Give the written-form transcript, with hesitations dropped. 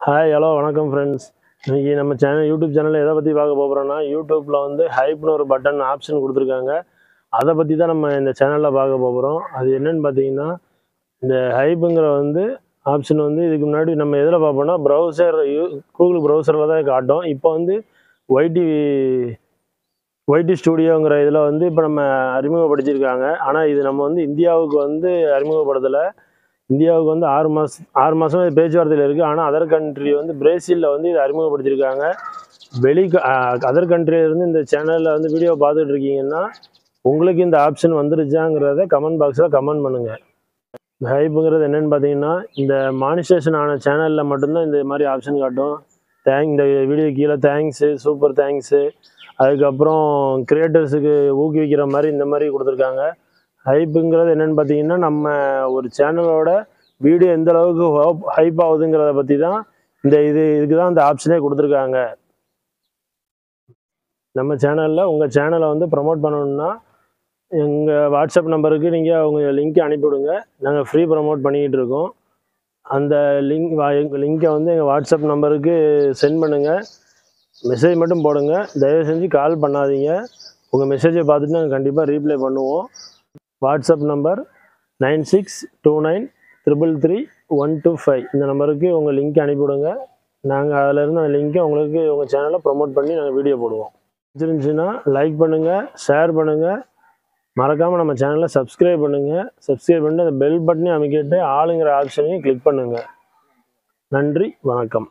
Hi hello வணக்கம் friends. இன்றைக்கி நம்ம யூடியூப் சேனலில் எதை பற்றி பார்க்க போகிறோன்னா, யூடியூப்பில் வந்து ஹைப்னு ஒரு பட்டன் ஆப்ஷன் கொடுத்துருக்காங்க. அதை பற்றி தான் நம்ம இந்த சேனலில் பார்க்க போகிறோம். அது என்னென்னு பார்த்தீங்கன்னா, இந்த ஹைப்புங்கிற ஆப்ஷன் இதுக்கு முன்னாடி நம்ம எதில் பார்ப்போம்னா, கூகுள் ப்ரௌசரில் தான் காட்டும். இப்போ ஒய்டி ஸ்டூடியோங்கிற இதில் இப்போ நம்ம அறிமுகப்படுத்தியிருக்காங்க. ஆனால் இது நம்ம இந்தியாவுக்கு அறிமுகப்படுத்தலை. இந்தியாவுக்கு 6 மாதம் பேச்சுவார்த்தையில் இருக்குது. ஆனால் அதர் கண்ட்ரி பிரேசிலில் இது அறிமுகப்படுத்தியிருக்காங்க. அதர் கண்ட்ரியிலேருந்து இந்த சேனலில் வீடியோ பார்த்துட்டு இருக்கீங்கன்னா, உங்களுக்கு இந்த ஆப்ஷன் வந்துருச்சாங்கிறத கமெண்ட் பாக்ஸில் கமெண்ட் பண்ணுங்கள். ஹைப்புங்கிறது என்னென்னு பார்த்தீங்கன்னா, இந்த மானிஸ்டேஷன் ஆன சேனலில் மட்டும்தான் இந்த மாதிரி ஆப்ஷன் காட்டும். இந்த வீடியோ கீழே தேங்க்ஸு, சூப்பர் தேங்க்ஸு, அதுக்கப்புறம் கிரியேட்டர்ஸுக்கு ஊக்குவிக்கிற மாதிரி இந்த மாதிரி கொடுத்துருக்காங்க. ஹைப்புங்கிறது என்னென்னு பார்த்தீங்கன்னா, நம்ம ஒரு சேனலோட வீடியோ எந்த அளவுக்கு ஹைப் ஆகுதுங்கிறத பற்றி தான் இதுக்கு தான் இந்த ஆப்ஷனே கொடுத்துருக்காங்க. நம்ம சேனலில் உங்கள் சேனலை ப்ரமோட் பண்ணணுன்னா, எங்கள் வாட்ஸ்அப் நம்பருக்கு நீங்கள் உங்கள் லிங்க்கை அனுப்பிவிடுங்க. நாங்கள் ஃப்ரீ ப்ரமோட் பண்ணிக்கிட்டு இருக்கோம். அந்த லிங்க்கை எங்கள் வாட்ஸ்அப் நம்பருக்கு சென்ட் பண்ணுங்கள். மெசேஜ் மட்டும் போடுங்க. தயவு செஞ்சு கால் பண்ணாதீங்க. உங்கள் மெசேஜை பார்த்துட்டு நாங்கள் கண்டிப்பாக ரீப்ளை பண்ணுவோம். WhatsApp number 9629333125. இந்த நம்பருக்கு உங்கள் லிங்க் அனுப்பிவிடுங்க. நாங்கள் அதிலேருந்து அந்த லிங்க்கை உங்களுக்கு உங்கள் சேனலில் ப்ரமோட் பண்ணி நாங்கள் வீடியோ போடுவோம். பிடிச்சிருந்துச்சுன்னா லைக் பண்ணுங்கள், ஷேர் பண்ணுங்கள். மறக்காமல் நம்ம சேனலை சப்ஸ்கிரைப் பண்ணுங்கள். சப்ஸ்கிரைப் பண்ணிட்டு அந்த பெல் பட்டனையும் அமைக்கிட்டு ஆளுங்கிற ஆப்ஷனையும் கிளிக் பண்ணுங்கள். நன்றி, வணக்கம்.